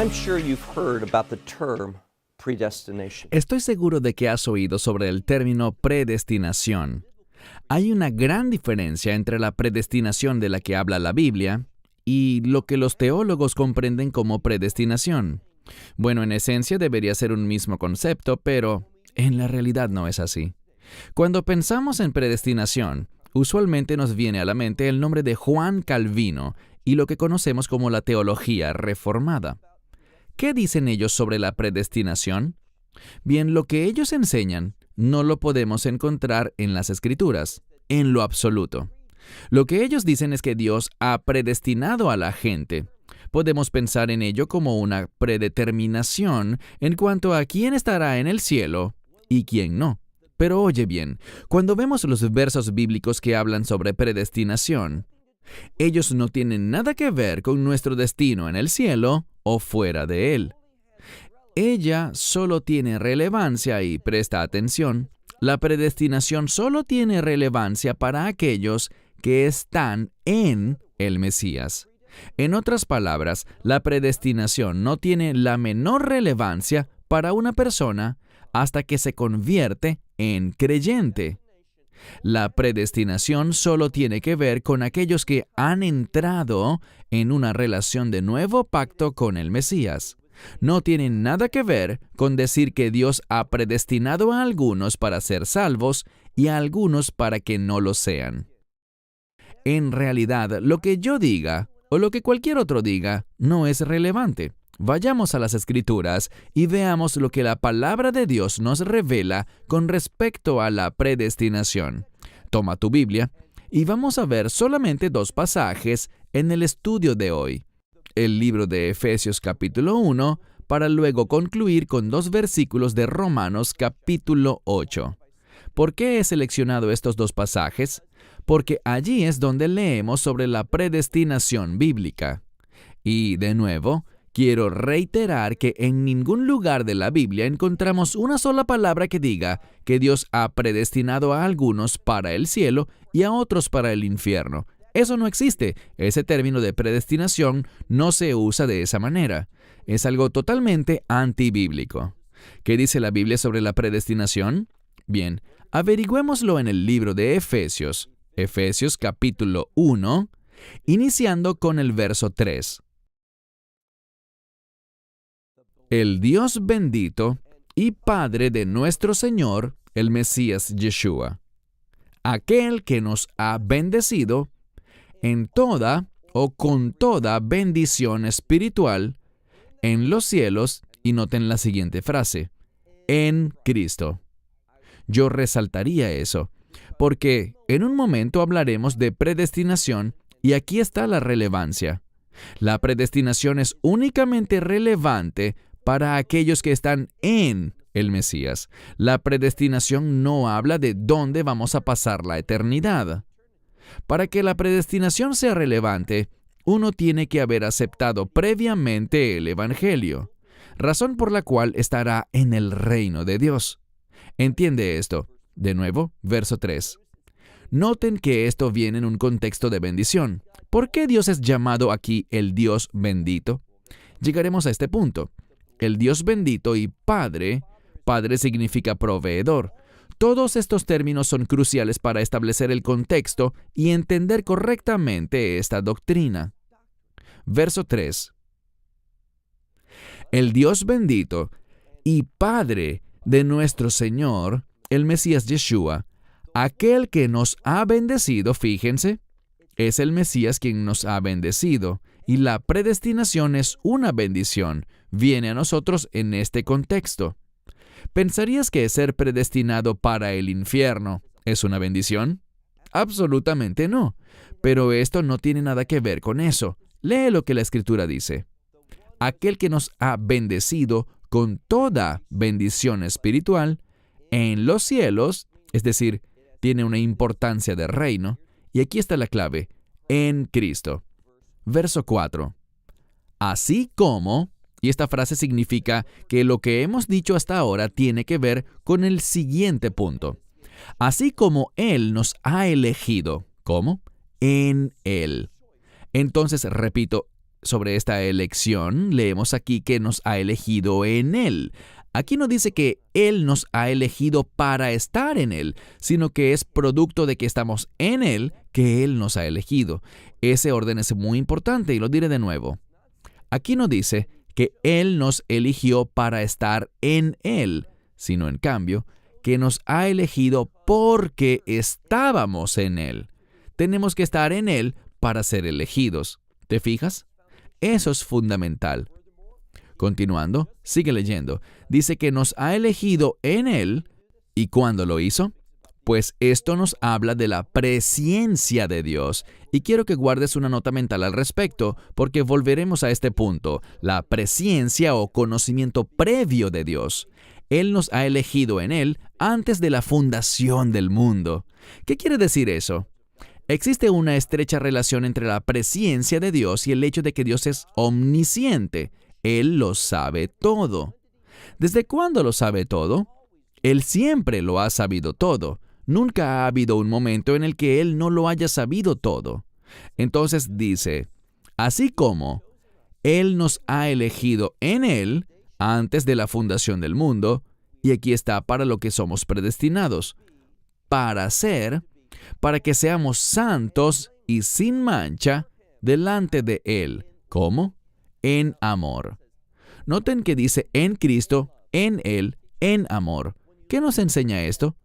I'm sure you've heard about the term predestination. Estoy seguro de que has oído sobre el término predestinación. Hay una gran diferencia entre la predestinación de la que habla la Biblia y lo que los teólogos comprenden como predestinación. Bueno, en esencia debería ser un mismo concepto, pero en la realidad no es así. Cuando pensamos en predestinación, usualmente nos viene a la mente el nombre de Juan Calvino y lo que conocemos como la teología reformada. ¿Qué dicen ellos sobre la predestinación? Bien, lo que ellos enseñan no lo podemos encontrar en las Escrituras, en lo absoluto. Lo que ellos dicen es que Dios ha predestinado a la gente. Podemos pensar en ello como una predeterminación en cuanto a quién estará en el cielo y quién no. Pero oye bien, cuando vemos los versos bíblicos que hablan sobre predestinación, ellos no tienen nada que ver con nuestro destino en el cielo o fuera de él. Ella solo tiene relevancia y presta atención. La predestinación solo tiene relevancia para aquellos que están en el Mesías. En otras palabras, la predestinación no tiene la menor relevancia para una persona hasta que se convierte en creyente. La predestinación solo tiene que ver con aquellos que han entrado en una relación de nuevo pacto con el Mesías. No tiene nada que ver con decir que Dios ha predestinado a algunos para ser salvos y a algunos para que no lo sean. En realidad, lo que yo diga o lo que cualquier otro diga no es relevante. Vayamos a las Escrituras y veamos lo que la palabra de Dios nos revela con respecto a la predestinación. Toma tu Biblia y vamos a ver solamente dos pasajes en el estudio de hoy. El libro de Efesios capítulo 1, para luego concluir con dos versículos de Romanos capítulo 8. ¿Por qué he seleccionado estos dos pasajes? Porque allí es donde leemos sobre la predestinación bíblica. Y, de nuevo, quiero reiterar que en ningún lugar de la Biblia encontramos una sola palabra que diga que Dios ha predestinado a algunos para el cielo y a otros para el infierno. Eso no existe. Ese término de predestinación no se usa de esa manera. Es algo totalmente antibíblico. ¿Qué dice la Biblia sobre la predestinación? Bien, averigüémoslo en el libro de Efesios, Efesios capítulo 1, iniciando con el verso 3. El Dios bendito y Padre de nuestro Señor, el Mesías Yeshua, aquel que nos ha bendecido en toda o con toda bendición espiritual en los cielos, y noten la siguiente frase, en Cristo. Yo resaltaría eso, porque en un momento hablaremos de predestinación y aquí está la relevancia. La predestinación es únicamente relevante para aquellos que están en el Mesías. La predestinación no habla de dónde vamos a pasar la eternidad. Para que la predestinación sea relevante, uno tiene que haber aceptado previamente el Evangelio, razón por la cual estará en el reino de Dios. ¿Entiende esto? De nuevo, verso 3. Noten que esto viene en un contexto de bendición. ¿Por qué Dios es llamado aquí el Dios bendito? Llegaremos a este punto. El Dios bendito y Padre significa proveedor. Todos estos términos son cruciales para establecer el contexto y entender correctamente esta doctrina. Verso 3. El Dios bendito y Padre de nuestro Señor, el Mesías Yeshua, aquel que nos ha bendecido, fíjense, es el Mesías quien nos ha bendecido, y la predestinación es una bendición, viene a nosotros en este contexto. ¿Pensarías que ser predestinado para el infierno es una bendición? Absolutamente no, pero esto no tiene nada que ver con eso. Lee lo que la Escritura dice. Aquel que nos ha bendecido con toda bendición espiritual en los cielos, es decir, tiene una importancia de reino, y aquí está la clave, en Cristo. Verso 4. Así como, y esta frase significa que lo que hemos dicho hasta ahora tiene que ver con el siguiente punto. Así como Él nos ha elegido. ¿Cómo? En Él. Entonces, repito, sobre esta elección, leemos aquí que nos ha elegido en Él. Aquí no dice que Él nos ha elegido para estar en Él, sino que es producto de que estamos en Él que Él nos ha elegido. Ese orden es muy importante y lo diré de nuevo. Aquí no dice que Él nos eligió para estar en Él, sino en cambio que nos ha elegido porque estábamos en Él. Tenemos que estar en Él para ser elegidos. ¿Te fijas? Eso es fundamental. Continuando, sigue leyendo. Dice que nos ha elegido en Él. ¿Y cuándo lo hizo? Pues esto nos habla de la presciencia de Dios. Y quiero que guardes una nota mental al respecto, porque volveremos a este punto, la presciencia o conocimiento previo de Dios. Él nos ha elegido en Él antes de la fundación del mundo. ¿Qué quiere decir eso? Existe una estrecha relación entre la presciencia de Dios y el hecho de que Dios es omnisciente. Él lo sabe todo. ¿Desde cuándo lo sabe todo? Él siempre lo ha sabido todo. Nunca ha habido un momento en el que Él no lo haya sabido todo. Entonces dice, así como Él nos ha elegido en Él antes de la fundación del mundo, y aquí está para lo que somos predestinados, para que seamos santos y sin mancha delante de Él. ¿Cómo? En amor. Noten que dice en Cristo, en Él, en amor. ¿Qué nos enseña esto?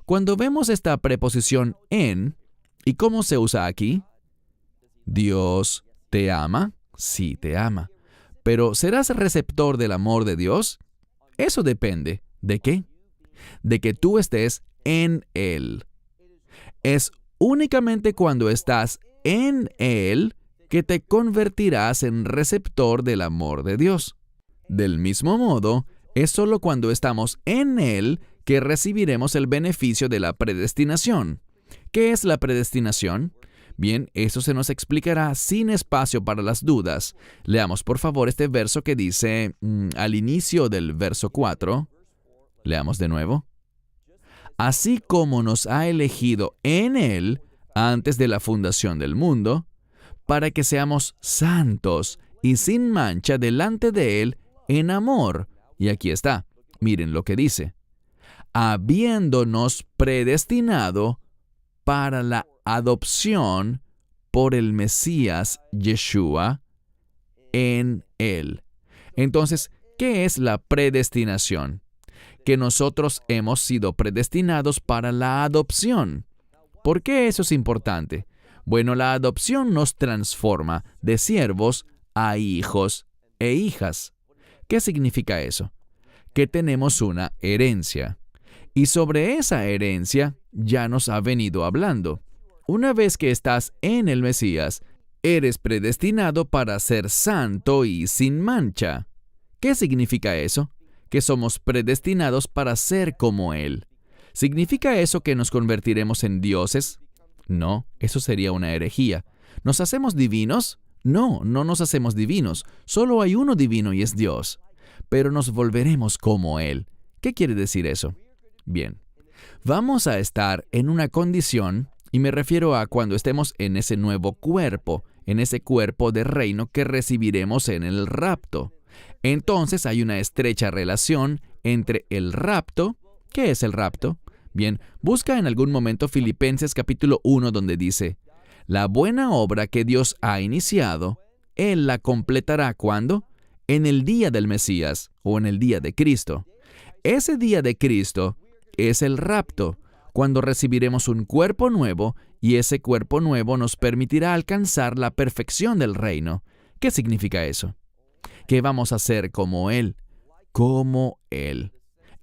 Cuando vemos esta preposición en, ¿y cómo se usa aquí? ¿Dios te ama? Sí, te ama. Pero ¿serás receptor del amor de Dios? Eso depende. ¿De qué? De que tú estés en Él. Es únicamente cuando estás en Él que te convertirás en receptor del amor de Dios. Del mismo modo, es solo cuando estamos en Él que recibiremos el beneficio de la predestinación. ¿Qué es la predestinación? Bien, eso se nos explicará sin espacio para las dudas. Leamos por favor este verso que dice al inicio del verso 4. Leamos de nuevo. Así como nos ha elegido en Él antes de la fundación del mundo, para que seamos santos y sin mancha delante de Él en amor. Y aquí está, miren lo que dice. Habiéndonos predestinado para la adopción por el Mesías Yeshua en Él. Entonces, ¿qué es la predestinación? Que nosotros hemos sido predestinados para la adopción. ¿Por qué eso es importante? Bueno, la adopción nos transforma de siervos a hijos e hijas. ¿Qué significa eso? Que tenemos una herencia. Y sobre esa herencia ya nos ha venido hablando. Una vez que estás en el Mesías, eres predestinado para ser santo y sin mancha. ¿Qué significa eso? Que somos predestinados para ser como Él. ¿Significa eso que nos convertiremos en dioses? No, eso sería una herejía. ¿Nos hacemos divinos? No, no nos hacemos divinos. Solo hay uno divino y es Dios. Pero nos volveremos como Él. ¿Qué quiere decir eso? Bien, vamos a estar en una condición, y me refiero a cuando estemos en ese nuevo cuerpo, en ese cuerpo de reino que recibiremos en el rapto. Entonces hay una estrecha relación entre el rapto. ¿Qué es el rapto? Bien, busca en algún momento Filipenses capítulo 1 donde dice, la buena obra que Dios ha iniciado, Él la completará ¿cuándo? En el día del Mesías o en el día de Cristo. Ese día de Cristo es el rapto, cuando recibiremos un cuerpo nuevo y ese cuerpo nuevo nos permitirá alcanzar la perfección del reino. ¿Qué significa eso? Que vamos a ser como Él,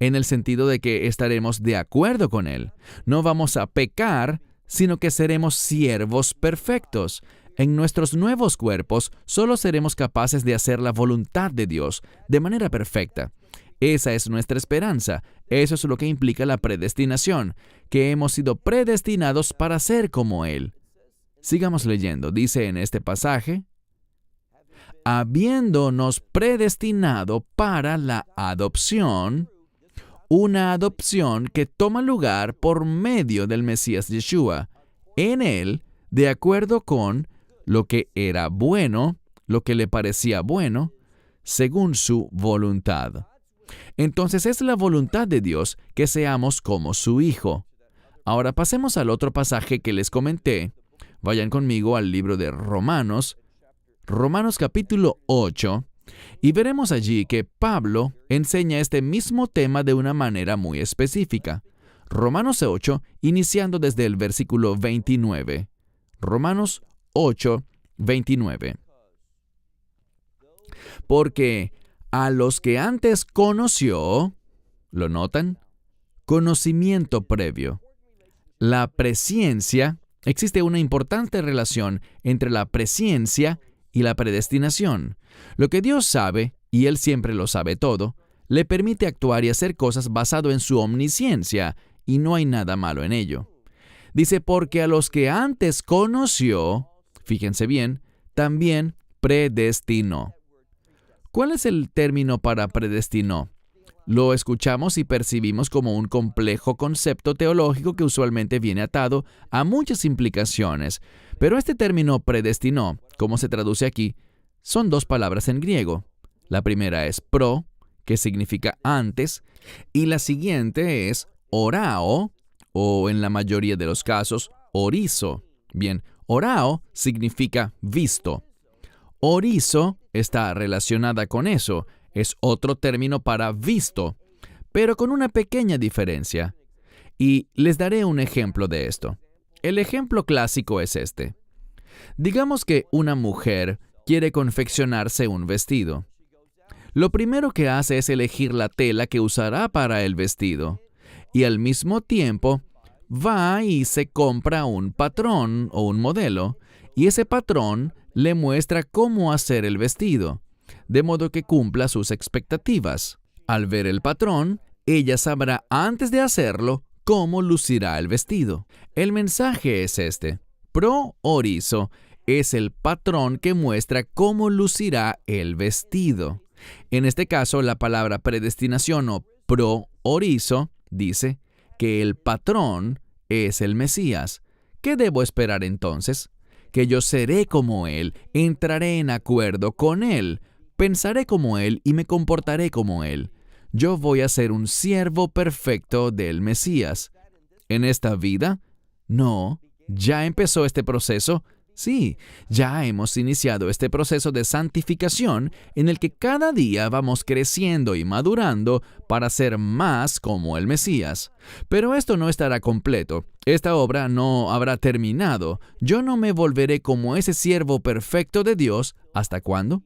en el sentido de que estaremos de acuerdo con Él. No vamos a pecar, sino que seremos siervos perfectos. En nuestros nuevos cuerpos solo seremos capaces de hacer la voluntad de Dios de manera perfecta. Esa es nuestra esperanza. Eso es lo que implica la predestinación, que hemos sido predestinados para ser como Él. Sigamos leyendo. Dice en este pasaje, habiéndonos predestinado para la adopción, una adopción que toma lugar por medio del Mesías Yeshua, en Él, de acuerdo con lo que era bueno lo que le parecía bueno, según su voluntad. Entonces es la voluntad de Dios que seamos como su Hijo. Ahora pasemos al otro pasaje que les comenté. Vayan conmigo al libro de Romanos, Romanos capítulo 8, y veremos allí que Pablo enseña este mismo tema de una manera muy específica. Romanos 8, iniciando desde el versículo 29. Romanos 8, 29. Porque a los que antes conoció, ¿lo notan? Conocimiento previo. La presciencia, existe una importante relación entre la presciencia y la predestinación. Lo que Dios sabe, y Él siempre lo sabe todo, le permite actuar y hacer cosas basado en su omnisciencia, y no hay nada malo en ello. Dice, porque a los que antes conoció, fíjense bien, también predestinó. ¿Cuál es el término para predestinó? Lo escuchamos y percibimos como un complejo concepto teológico que usualmente viene atado a muchas implicaciones. Pero este término predestinó, como se traduce aquí, son dos palabras en griego. La primera es pro, que significa antes, y la siguiente es orao, o en la mayoría de los casos, orizo. Bien, orao significa visto. Orizo está relacionada con eso. Es otro término para visto, pero con una pequeña diferencia. Y les daré un ejemplo de esto. El ejemplo clásico es este. Digamos que una mujer quiere confeccionarse un vestido. Lo primero que hace es elegir la tela que usará para el vestido. Y al mismo tiempo, va y se compra un patrón o un modelo, y ese patrón le muestra cómo hacer el vestido, de modo que cumpla sus expectativas. Al ver el patrón, ella sabrá antes de hacerlo cómo lucirá el vestido. El mensaje es este. Pro-orizo es el patrón que muestra cómo lucirá el vestido. En este caso, la palabra predestinación o pro-orizo dice que el patrón es el Mesías. ¿Qué debo esperar entonces? Que yo seré como Él, entraré en acuerdo con Él, pensaré como Él y me comportaré como Él. Yo voy a ser un siervo perfecto del Mesías. ¿En esta vida? No. ¿Ya empezó este proceso? Sí, ya hemos iniciado este proceso de santificación en el que cada día vamos creciendo y madurando para ser más como el Mesías. Pero esto no estará completo. Esta obra no habrá terminado. Yo no me volveré como ese siervo perfecto de Dios. ¿Hasta cuándo?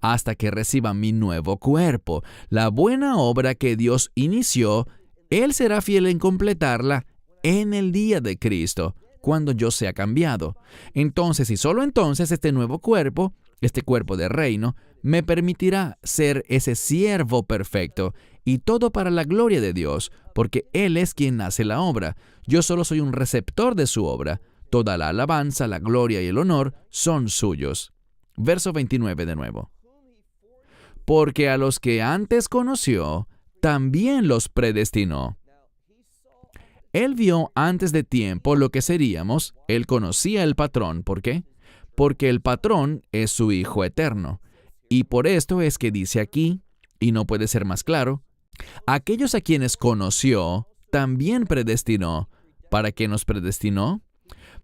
Hasta que reciba mi nuevo cuerpo. La buena obra que Dios inició, Él será fiel en completarla en el día de Cristo, cuando yo sea cambiado. Entonces, y solo entonces, este nuevo cuerpo, este cuerpo de reino, me permitirá ser ese siervo perfecto, y todo para la gloria de Dios, porque Él es quien hace la obra. Yo solo soy un receptor de su obra. Toda la alabanza, la gloria y el honor son suyos. Verso 29 de nuevo. Porque a los que antes conoció, también los predestinó. Él vio antes de tiempo lo que seríamos. Él conocía el patrón. ¿Por qué? Porque el patrón es su Hijo eterno. Y por esto es que dice aquí, y no puede ser más claro, aquellos a quienes conoció, también predestinó. ¿Para qué nos predestinó?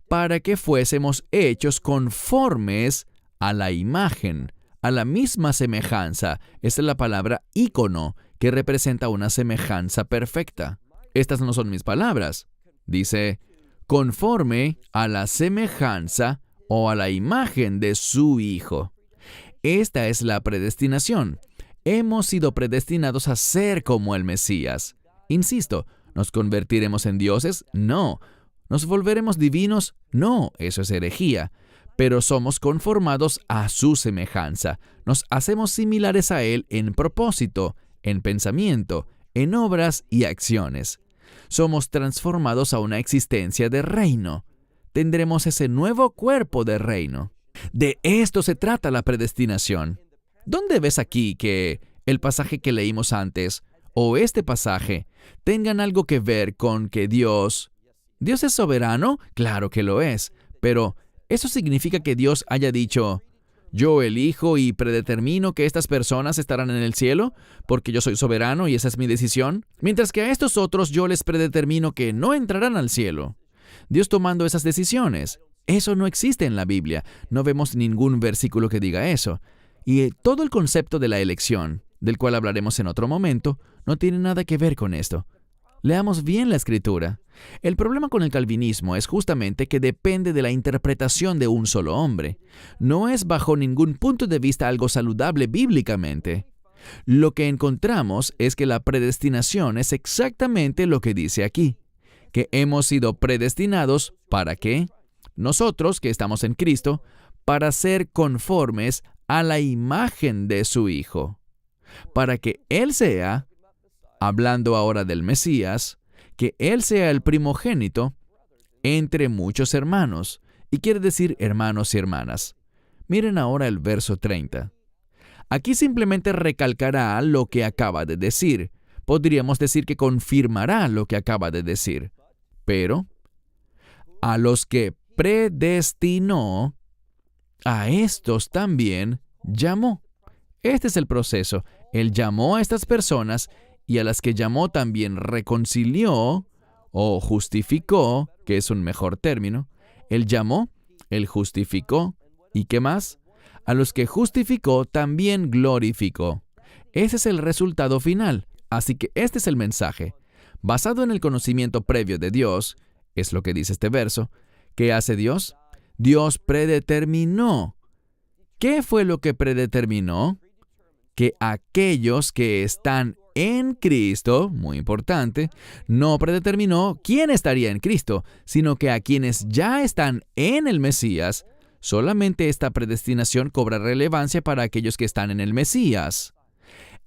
Para que fuésemos hechos conformes a la imagen, a la misma semejanza. Esta es la palabra ícono, que representa una semejanza perfecta. Estas no son mis palabras. Dice, conforme a la semejanza o a la imagen de su Hijo. Esta es la predestinación. Hemos sido predestinados a ser como el Mesías. Insisto, ¿nos convertiremos en dioses? No. ¿Nos volveremos divinos? No, eso es herejía. Pero somos conformados a su semejanza. Nos hacemos similares a Él en propósito, en pensamiento, en obras y acciones. Somos transformados a una existencia de reino. Tendremos ese nuevo cuerpo de reino. De esto se trata la predestinación. ¿Dónde ves aquí que el pasaje que leímos antes o este pasaje tengan algo que ver con que Dios es soberano? Claro que lo es, pero ¿eso significa que Dios haya dicho, Yo elijo y predetermino que estas personas estarán en el cielo, porque yo soy soberano y esa es mi decisión, mientras que a estos otros yo les predetermino que no entrarán al cielo. Dios tomando esas decisiones. Eso no existe en la Biblia. No vemos ningún versículo que diga eso. Y todo el concepto de la elección, del cual hablaremos en otro momento, no tiene nada que ver con esto. Leamos bien la Escritura. El problema con el calvinismo es justamente que depende de la interpretación de un solo hombre. No es bajo ningún punto de vista algo saludable bíblicamente. Lo que encontramos es que la predestinación es exactamente lo que dice aquí, que hemos sido predestinados ¿para qué? Nosotros que estamos en Cristo, para ser conformes a la imagen de su Hijo, para que Él sea, hablando ahora del Mesías, que Él sea el primogénito entre muchos hermanos, y quiere decir hermanos y hermanas. Miren ahora el verso 30. Aquí simplemente recalcará lo que acaba de decir. Podríamos decir que confirmará lo que acaba de decir. Pero, a los que predestinó, a estos también llamó. Este es el proceso. Él llamó a estas personas y a las que llamó también reconcilió o justificó, que es un mejor término. Él llamó, él justificó, ¿y qué más? A los que justificó también glorificó. Ese es el resultado final. Así que este es el mensaje. Basado en el conocimiento previo de Dios, es lo que dice este verso, ¿qué hace Dios? Dios predeterminó. ¿Qué fue lo que predeterminó? Que aquellos que están en Cristo, muy importante, no predeterminó quién estaría en Cristo, sino que a quienes ya están en el Mesías, solamente esta predestinación cobra relevancia para aquellos que están en el Mesías.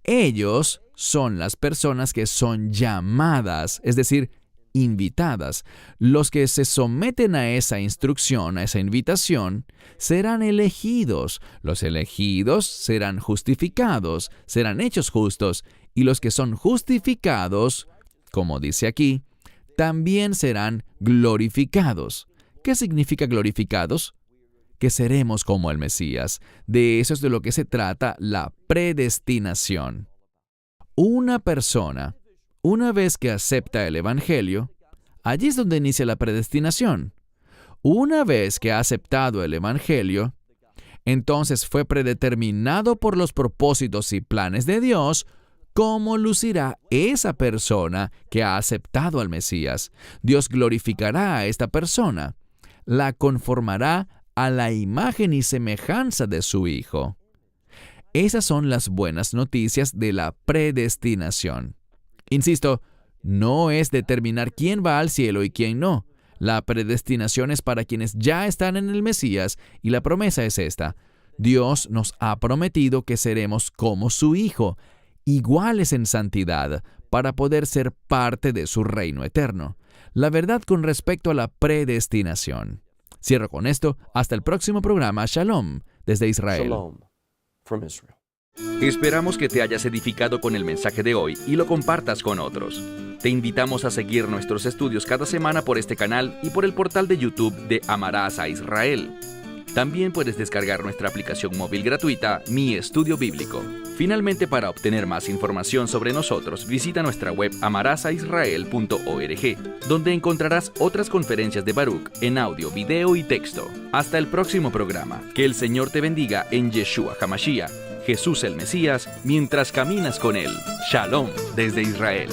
Ellos son las personas que son llamadas, es decir, invitadas. Los que se someten a esa instrucción, a esa invitación, serán elegidos. Los elegidos serán justificados, serán hechos justos, y los que son justificados, como dice aquí, también serán glorificados. ¿Qué significa glorificados? Que seremos como el Mesías. De eso es de lo que se trata la predestinación. Una persona, una vez que acepta el Evangelio, allí es donde inicia la predestinación. Una vez que ha aceptado el Evangelio, entonces fue predeterminado por los propósitos y planes de Dios cómo lucirá esa persona que ha aceptado al Mesías. Dios glorificará a esta persona, la conformará a la imagen y semejanza de su Hijo. Esas son las buenas noticias de la predestinación. Insisto, no es determinar quién va al cielo y quién no. La predestinación es para quienes ya están en el Mesías y la promesa es esta. Dios nos ha prometido que seremos como su Hijo, iguales en santidad, para poder ser parte de su reino eterno. La verdad con respecto a la predestinación. Cierro con esto. Hasta el próximo programa. Shalom, desde Israel. Shalom from Israel. Esperamos que te hayas edificado con el mensaje de hoy y lo compartas con otros. Te invitamos a seguir nuestros estudios cada semana por este canal y por el portal de YouTube de Amarás a Israel. También puedes descargar nuestra aplicación móvil gratuita, Mi Estudio Bíblico. Finalmente, para obtener más información sobre nosotros, visita nuestra web amarasaisrael.org, donde encontrarás otras conferencias de Baruch en audio, video y texto. Hasta el próximo programa. Que el Señor te bendiga en Yeshua HaMashiach, Jesús el Mesías, mientras caminas con Él. Shalom desde Israel.